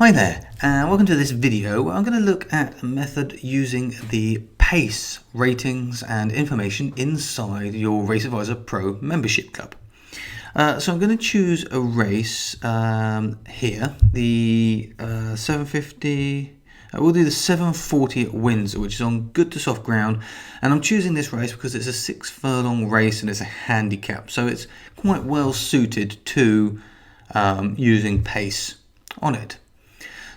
Hi there, and welcome to this video where I'm going to look at a method using the pace ratings and information inside your Race Advisor Pro membership club. So I'm going to choose a race here, the 750. We'll do the 740 at Windsor, which is on good to soft ground, and I'm choosing this race because it's a 6 furlong race and it's a handicap, so it's quite well suited to using pace on it.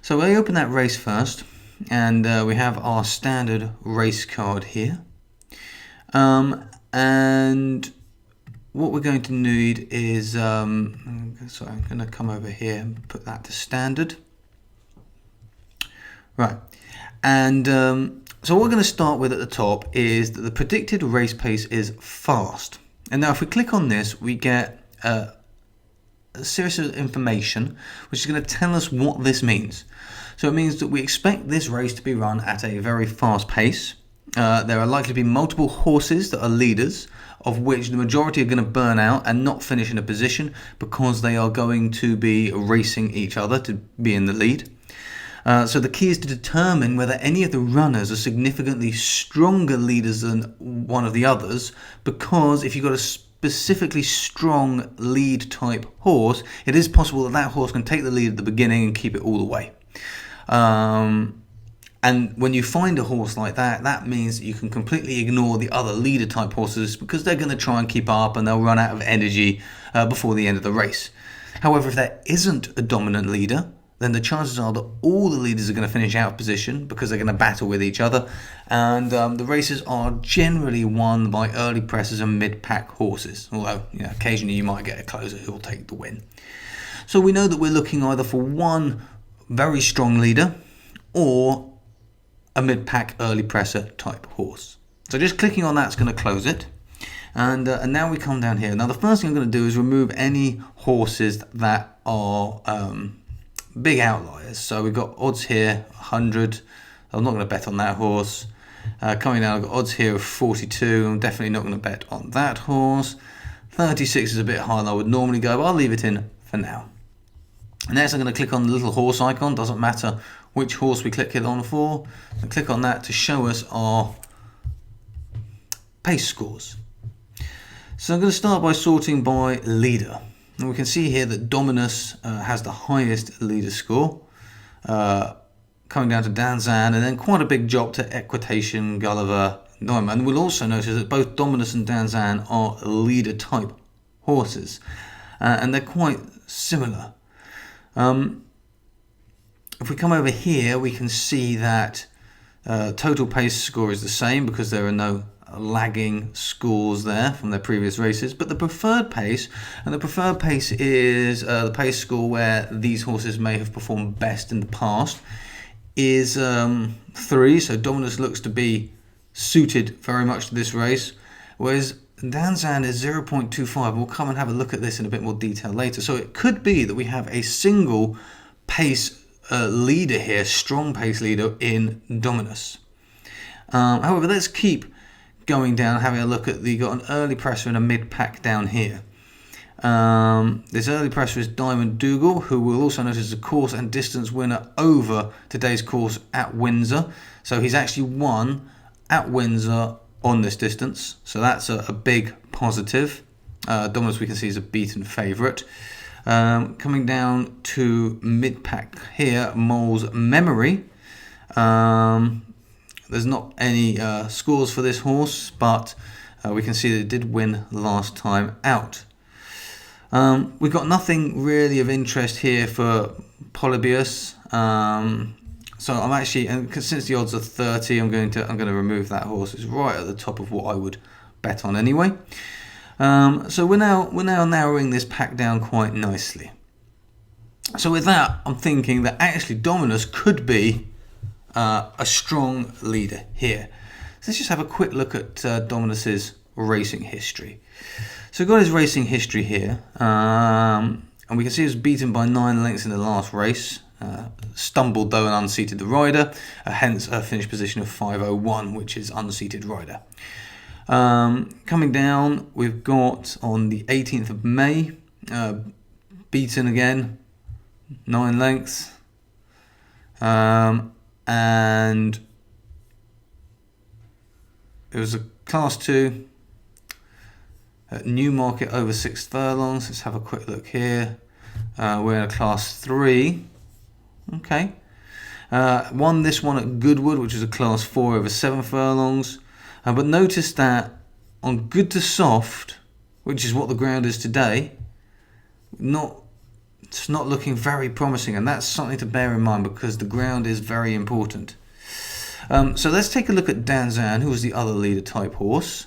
So I open that race first, and we have our standard race card here. And what we're going to need is, so I'm going to come over here and put that to standard. Right, and so what we're going to start with at the top is that the predicted race pace is fast. And now if we click on this, we get a series of information which is going to tell us what this means. So it means that we expect this race to be run at a very fast pace. There are likely to be multiple horses that are leaders, of which the majority are going to burn out and not finish in a position because they are going to be racing each other to be in the lead. So the key is to determine whether any of the runners are significantly stronger leaders than one of the others, because if you've got a specifically strong lead type horse, it is possible that that horse can take the lead at the beginning and keep it all the way. And when you find a horse like that, that means that you can completely ignore the other leader type horses because they're going to try and keep up and they'll run out of energy before the end of the race. However, if there isn't a dominant leader, then the chances are that all the leaders are going to finish out of position because they're going to battle with each other, and the races are generally won by early pressers and mid-pack horses, although occasionally you might get a closer who will take the win. So we know that we're looking either for one very strong leader or a mid-pack early presser type horse. So just clicking on that's going to close it, and now we come down here. Now the first thing I'm going to do is remove any horses that are big outliers. So we've got odds here 100. I'm not going to bet on that horse. Coming down, I've got odds here of 42. I'm definitely not going to bet on that horse. 36 is a bit higher than I would normally go, but I'll leave it in for now. Next, I'm going to click on the little horse icon. Doesn't matter which horse we click it on for. And click on that to show us our pace scores. So I'm going to start by sorting by leader. And we can see here that Dominus has the highest leader score, coming down to Danzan, and then quite a big drop to Equitation, Gulliver, Neumann. And we'll also notice that both Dominus and Danzan are leader type horses, and they're quite similar. If we come over here, we can see that total pace score is the same because there are no lagging scores there from their previous races, but the preferred pace, and the preferred pace is the pace score where these horses may have performed best in the past, is 3. So Dominus looks to be suited very much to this race, whereas Danzan is 0.25. We'll come and have a look at this in a bit more detail later. So it could be that we have a single pace leader here, strong pace leader in Dominus. However, let's keep going down, having a look at got an early presser and a mid-pack down here. This early presser is Diamond Dougal, who we'll also notice is a course and distance winner over today's course at Windsor. So he's actually won at Windsor on this distance, so that's a big positive. Dominus we can see is a beaten favourite. Coming down to mid-pack here, Mole's Memory. There's not any scores for this horse, but we can see that it did win last time out. We've got nothing really of interest here for Polybius. So I'm actually, and since the odds are 30, I'm going to remove that horse. It's right at the top of what I would bet on anyway. So we're now narrowing this pack down quite nicely. So with that, I'm thinking that actually Dominus could be a strong leader here. So let's just have a quick look at Dominus's racing history. So we've got his racing history here, and we can see he was beaten by 9 lengths in the last race. Stumbled though and unseated the rider, hence a finish position of 5:01, which is unseated rider. Coming down, we've got on the 18th of May, beaten again, 9 lengths. And it was a class 2 at Newmarket over 6 furlongs. Let's have a quick look here. We're in a class 3. Okay. Won this one at Goodwood, which is a class 4 over 7 furlongs. But notice that on good to soft, which is what the ground is today, it's not looking very promising, and that's something to bear in mind because the ground is very important. So let's take a look at Danzan, who was the other leader type horse.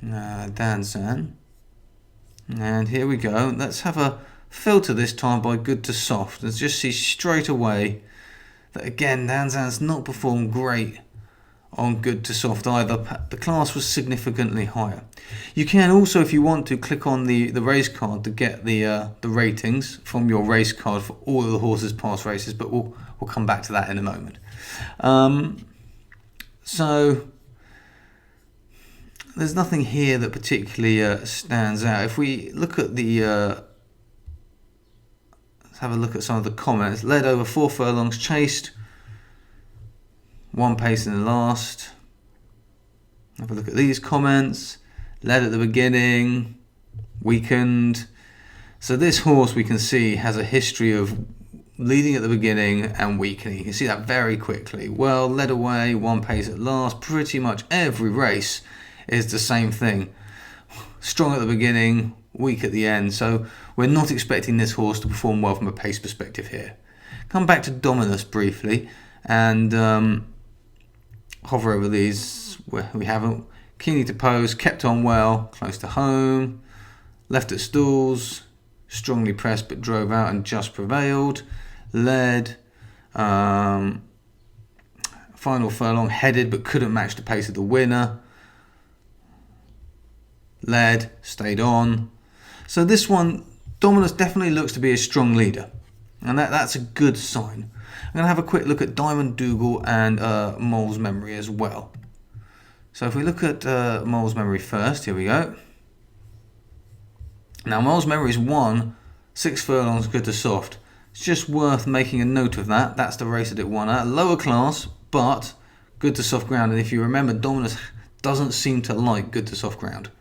Danzan. And here we go. Let's have a filter this time by good to soft. Let's just see straight away that again Danzan's not performed great on good to soft either. The class was significantly higher. You can also, if you want to, click on the race card to get the ratings from your race card for all of the horses past races, but we'll come back to that in a moment. So there's nothing here that particularly stands out. If we look at let's have a look at some of the comments. Led over 4 furlongs, chased 1 pace in the last. Have a look at these comments. Led at the beginning, weakened. So this horse, we can see, has a history of leading at the beginning and weakening. You can see that very quickly. Well, led away, 1 pace at last. Pretty much every race is the same thing. Strong at the beginning, weak at the end. So we're not expecting this horse to perform well from a pace perspective here. Come back to Dominus briefly and hover over these where we haven't. Keenly to pose, kept on well, close to home, left at stalls, strongly pressed but drove out and just prevailed. Led, final furlong, headed but couldn't match the pace of the winner. Led, stayed on. So this one, Dominus definitely looks to be a strong leader, and that's a good sign. I'm going to have a quick look at Diamond Dougal and Mole's Memory as well. So if we look at Mole's Memory first, here we go. Now Mole's Memory's won 6 furlongs good to soft. It's just worth making a note of that. That's the race that it won at. Lower class, but good to soft ground. And if you remember, Dominus doesn't seem to like good to soft ground.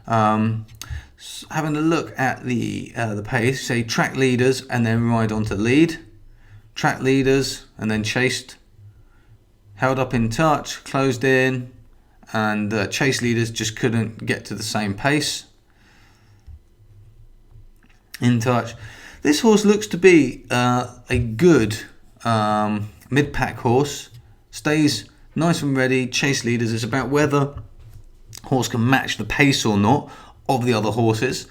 Having a look at the pace, say track leaders and then ride on to lead. Track leaders and then chased, held up in touch, closed in, and chase leaders just couldn't get to the same pace. In touch. This horse looks to be a good mid-pack horse. Stays nice and ready. Chase leaders. It's about whether horse can match the pace or not of the other horses.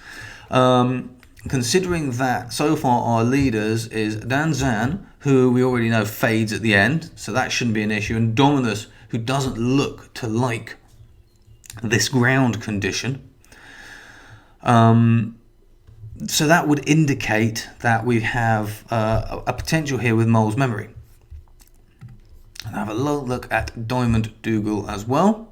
Considering that so far our leaders is Danzan, who we already know fades at the end, so that shouldn't be an issue, and Dominus, who doesn't look to like this ground condition. So that would indicate that we have a potential here with Mole's Memory. I'll have a look at Diamond Dougal as well.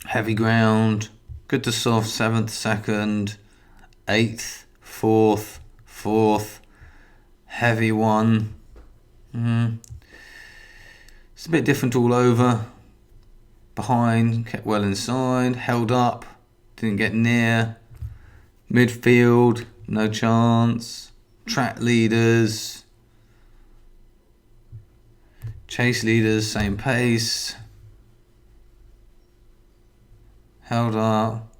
Heavy ground, good to soft, 7th, 2nd, 8th, 4th, 4th, heavy one. It's a bit different all over. Behind, kept well inside, held up, didn't get near. Midfield, no chance. Track leaders, chase leaders, same pace. Held up.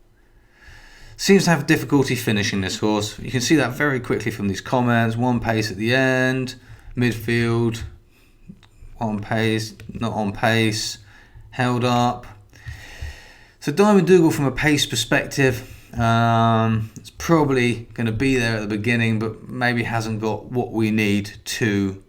Seems to have difficulty finishing this horse. You can see that very quickly from these comments. 1 pace at the end. Midfield, 1 pace, not on pace. Held up. So Diamond Dougal from a pace perspective, it's probably going to be there at the beginning, but maybe hasn't got what we need to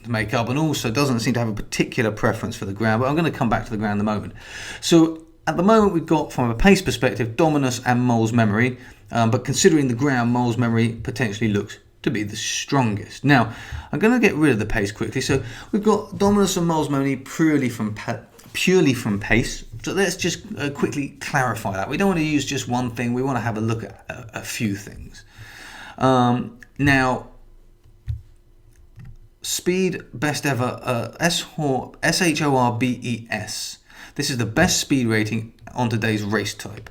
make up, and also doesn't seem to have a particular preference for the ground, but I'm going to come back to the ground in a moment. So at the moment we've got, from a pace perspective, Dominus and Mole's Memory, but considering the ground, Mole's Memory potentially looks to be the strongest. Now, I'm going to get rid of the pace quickly. So we've got Dominus and Mole's Memory purely from purely from pace. So let's just quickly clarify that. We don't want to use just one thing. We want to have a look at a few things. Now, speed best ever, SHORBES. This is the best speed rating on today's race type.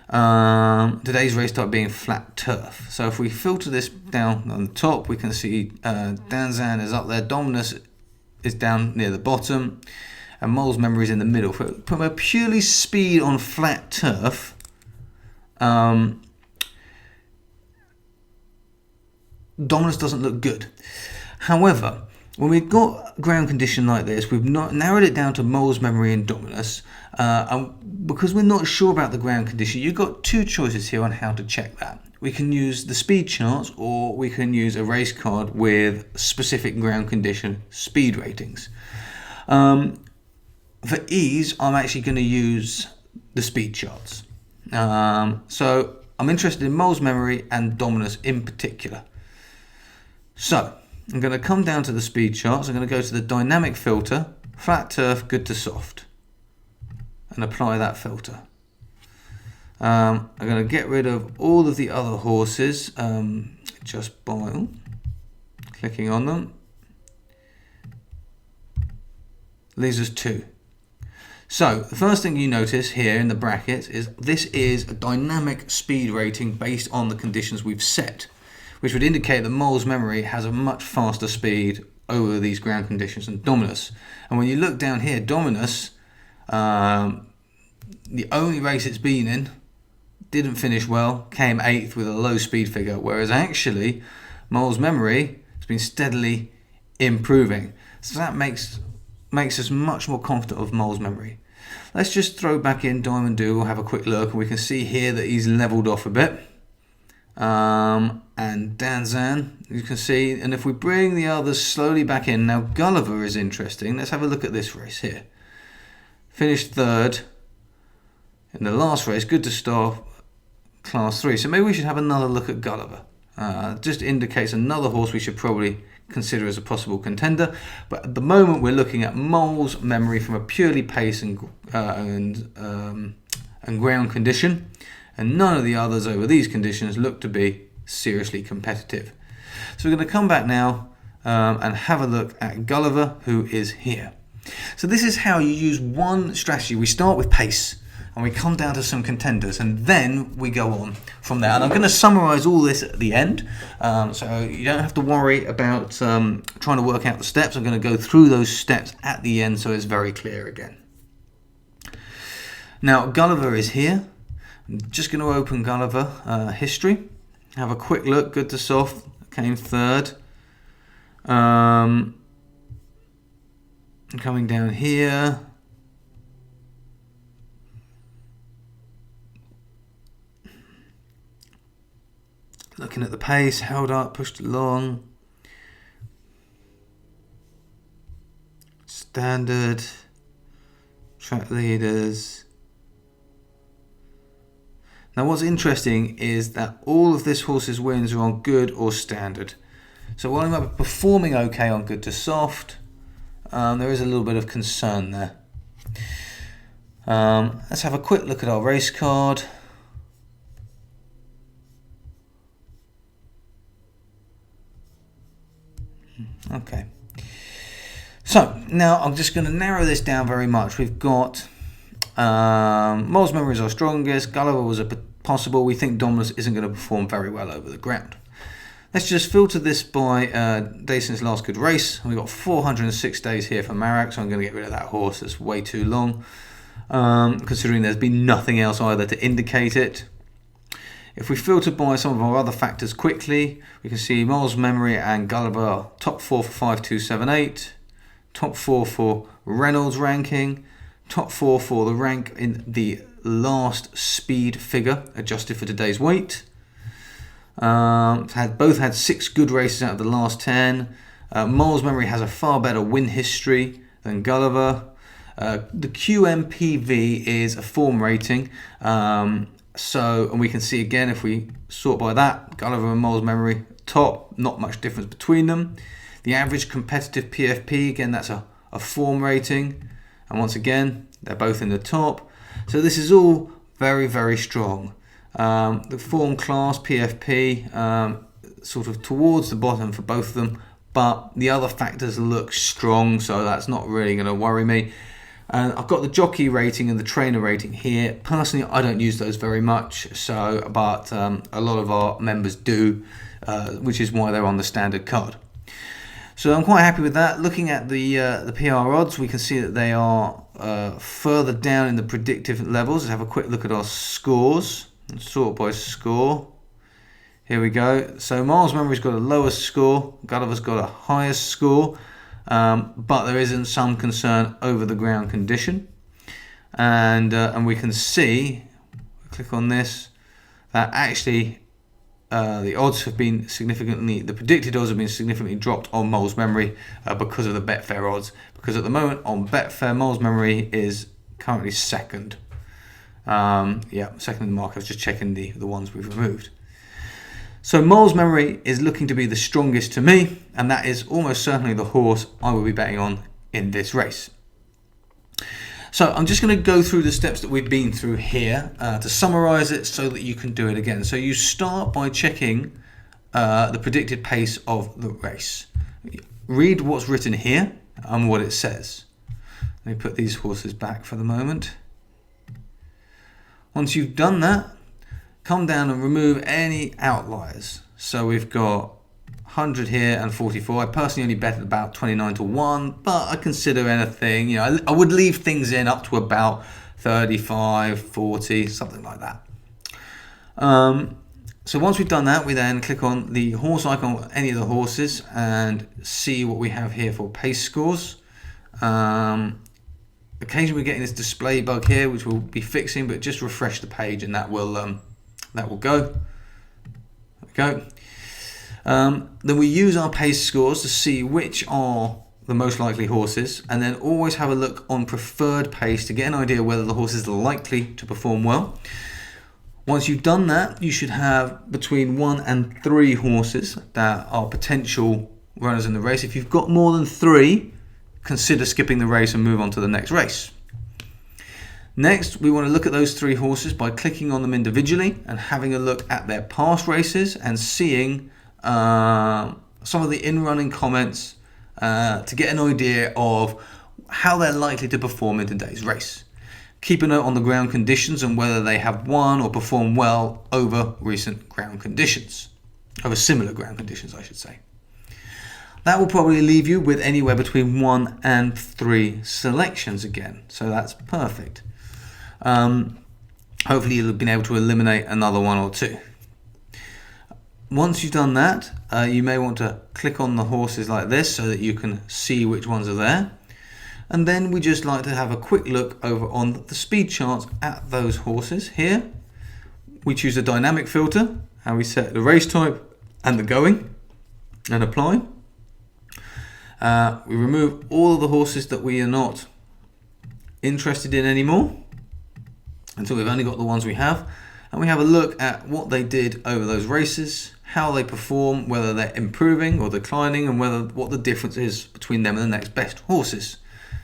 Today's race type being flat turf. So if we filter this down on the top, we can see Danzan is up there, Dominus is down near the bottom, and Mole's Memory is in the middle. From a purely speed on flat turf, Dominus doesn't look good. However, when we've got ground condition like this, we've not narrowed it down to Mole's Memory and Dominus, and because we're not sure about the ground condition, you've got two choices here on how to check that. We can use the speed charts, or we can use a race card with specific ground condition speed ratings. For ease, I'm actually going to use the speed charts. So I'm interested in Mole's Memory and Dominus in particular. So I'm going to come down to the speed charts. I'm going to go to the dynamic filter, flat turf, good to soft, and apply that filter. I'm going to get rid of all of the other horses just by clicking on them. Leaves us 2. So the first thing you notice here in the brackets is this is a dynamic speed rating based on the conditions we've set, which would indicate that Mole's Memory has a much faster speed over these ground conditions than Dominus. And when you look down here, Dominus, the only race it's been in, didn't finish well, came 8th with a low speed figure, whereas actually Mole's Memory has been steadily improving. So that makes us much more confident of Mole's Memory. Let's just throw back in Diamond Dougal, have a quick look, and we can see here that he's leveled off a bit. And Danzan, you can see, and if we bring the others slowly back in, now Gulliver is interesting. Let's have a look at this race here. Finished 3rd in the last race, good to start, class 3. So maybe we should have another look at Gulliver. Just indicates another horse we should probably consider as a possible contender. But at the moment we're looking at Mole's Memory from a purely pace and ground condition. And none of the others over these conditions look to be seriously competitive. So we're going to come back now and have a look at Gulliver, who is here. So this is how you use one strategy. We start with pace and we come down to some contenders, and then we go on from there. And I'm going to summarize all this at the end, so you don't have to worry about trying to work out the steps. I'm going to go through those steps at the end so it's very clear again. Now Gulliver is here. I'm just going to open Gulliver history, have a quick look. Good to soft, came 3rd. Coming down here, looking at the pace, held up, pushed along, standard, track leaders. Now what's interesting is that all of this horse's wins are on good or standard. So while he might be performing okay on good to soft, there is a little bit of concern there. Let's have a quick look at our race card. Okay. So now I'm just going to narrow this down very much. We've got Mole's Memory is our strongest. Gulliver was a possible. We think Dominus isn't going to perform very well over the ground. Let's just filter this by days since last good race. We've got 406 days here for Marak, so I'm going to get rid of that horse. That's way too long, considering there's been nothing else either to indicate it. If we filter by some of our other factors quickly, we can see Mole's Memory and Gulliver are top 4 for 5278, top 4 for Reynolds ranking, top 4 for the rank in the last speed figure adjusted for today's weight. Both had 6 good races out of the last 10. Mole's Memory has a far better win history than Gulliver. The QMPV is a form rating. And we can see again, if we sort by that, Gulliver and Mole's Memory top, not much difference between them. The average competitive PFP, again, that's a form rating. And once again, they're both in the top. So this is all very, very strong. The form class, PFP, sort of towards the bottom for both of them, but the other factors look strong, so that's not really going to worry me. And I've got the jockey rating and the trainer rating here. Personally, I don't use those very much, but a lot of our members do, which is why they're on the standard card. So I'm quite happy with that. Looking at the PR odds, we can see that they are further down in the predictive levels. Let's have a quick look at our scores. Sort by score. Here we go. So Miles Memory's got a lower score. Gulliver's got a higher score. But there isn't some concern over the ground condition. And we can see, click on this, that actually the odds have been the predicted odds have been significantly dropped on Moles Memory because of the Betfair odds. Because at the moment on Betfair, Moles Memory is currently second. Second in the market. I was just checking the ones we've removed. So Moles Memory is looking to be the strongest to me, and that is almost certainly the horse I will be betting on in this race. So I'm just going to go through the steps that we've been through here to summarize it so that you can do it again. So you start by checking the predicted pace of the race. Read what's written here and what it says. Let me put these horses back for the moment. Once you've done that, come down and remove any outliers. So we've got 100 here and 44. I personally only bet about 29 to 1, but I consider anything, I would leave things in up to about 35, 40, something like that. So once we've done that, we then click on the horse icon on any of the horses and see what we have here for pace scores. Occasionally we're getting this display bug here, which we'll be fixing, but just refresh the page and that will go. There we go. Then we use our pace scores to see which are the most likely horses, and then always have a look on preferred pace to get an idea whether the horse is likely to perform well. Once you've done that, you should have between 1 and 3 horses that are potential runners in the race. If you've got more than 3, consider skipping the race and move on to the next race. Next, we want to look at those 3 horses by clicking on them individually and having a look at their past races and seeing some of the in-running comments to get an idea of how they're likely to perform in today's race. Keep a note on the ground conditions and whether they have won or performed well over recent ground conditions. Over similar ground conditions, I should say. That will probably leave you with anywhere between 1 and 3 selections again. So that's perfect. Hopefully you'll have been able to eliminate another 1 or 2. Once you've done that, you may want to click on the horses like this so that you can see which ones are there. And then we just like to have a quick look over on the speed charts at those horses here. We choose a dynamic filter, and we set the race type and the going, and apply. We remove all of the horses that we are not interested in anymore until we've only got the ones we have, and we have a look at what they did over those races, how they perform, whether they're improving or declining, and what the difference is between them and the next best horses.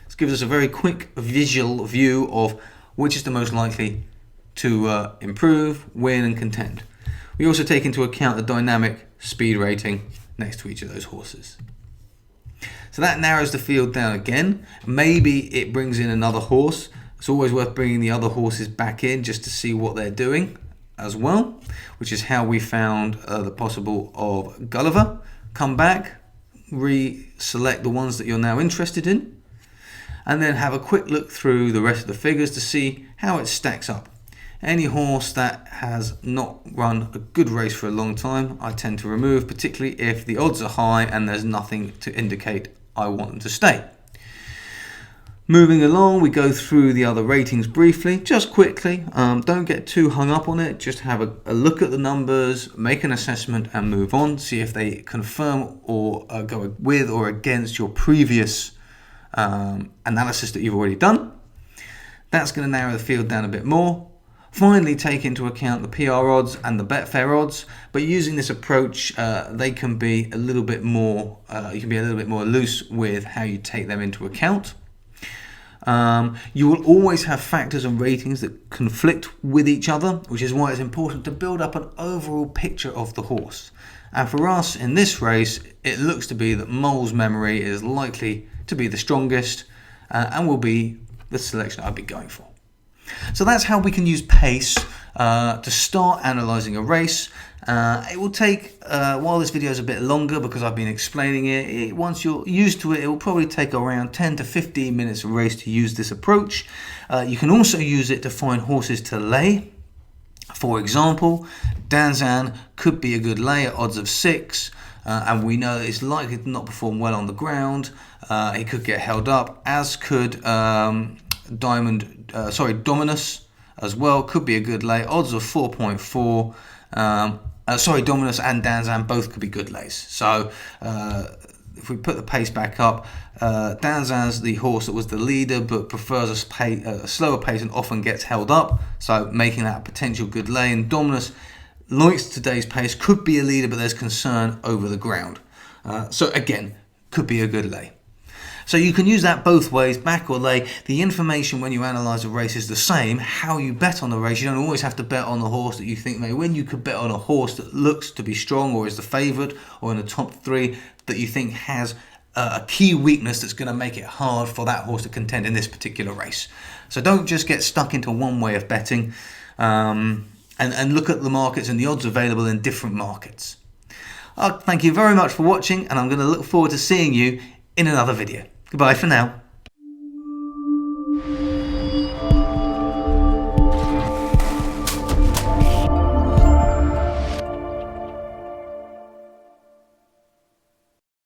This gives us a very quick visual view of which is the most likely to improve, win and contend. We also take into account the dynamic speed rating next to each of those horses. So that narrows the field down again. Maybe it brings in another horse. It's always worth bringing the other horses back in just to see what they're doing as well, which is how we found the possible of Gulliver. Come back, re-select the ones that you're now interested in, and then have a quick look through the rest of the figures to see how it stacks up. Any horse that has not run a good race for a long time, I tend to remove, particularly if the odds are high and there's nothing to indicate I want them to stay. Moving along, we go through the other ratings briefly, just quickly. Don't get too hung up on it. Just have a look at the numbers, make an assessment and move on. See if they confirm or go with or against your previous analysis that you've already done. That's going to narrow the field down a bit more. Finally, take into account the PR odds and the Betfair odds, but using this approach, they can be a little bit more. You can be a little bit more loose with how you take them into account. You will always have factors and ratings that conflict with each other, which is why it's important to build up an overall picture of the horse. And for us in this race, it looks to be that Mole's Memory is likely to be the strongest and will be the selection I'd be going for. So that's how we can use pace to start analysing a race. It will take, while this video is a bit longer because I've been explaining it, once you're used to it, it will probably take around 10 to 15 minutes a race to use this approach. You can also use it to find horses to lay. For example, Danzan could be a good lay at odds of 6, and we know that it's likely to not perform well on the ground. He could get held up, as could Dominus as well, could be a good lay, odds of 4.4. Dominus and Danzan both could be good lays. So if we put the pace back up, Danzan's the horse that was the leader but prefers a slower pace and often gets held up, so making that a potential good lay. And Dominus likes today's pace, could be a leader, but there's concern over the ground. So again, could be a good lay. So you can use that both ways, back or lay. The information when you analyse a race is the same. How you bet on the race, you don't always have to bet on the horse that you think may win. You could bet on a horse that looks to be strong or is the favoured or in the top 3 that you think has a key weakness that's going to make it hard for that horse to contend in this particular race. So don't just get stuck into one way of betting, and look at the markets and the odds available in different markets. Thank you very much for watching, and I'm going to look forward to seeing you in another video. Goodbye for now.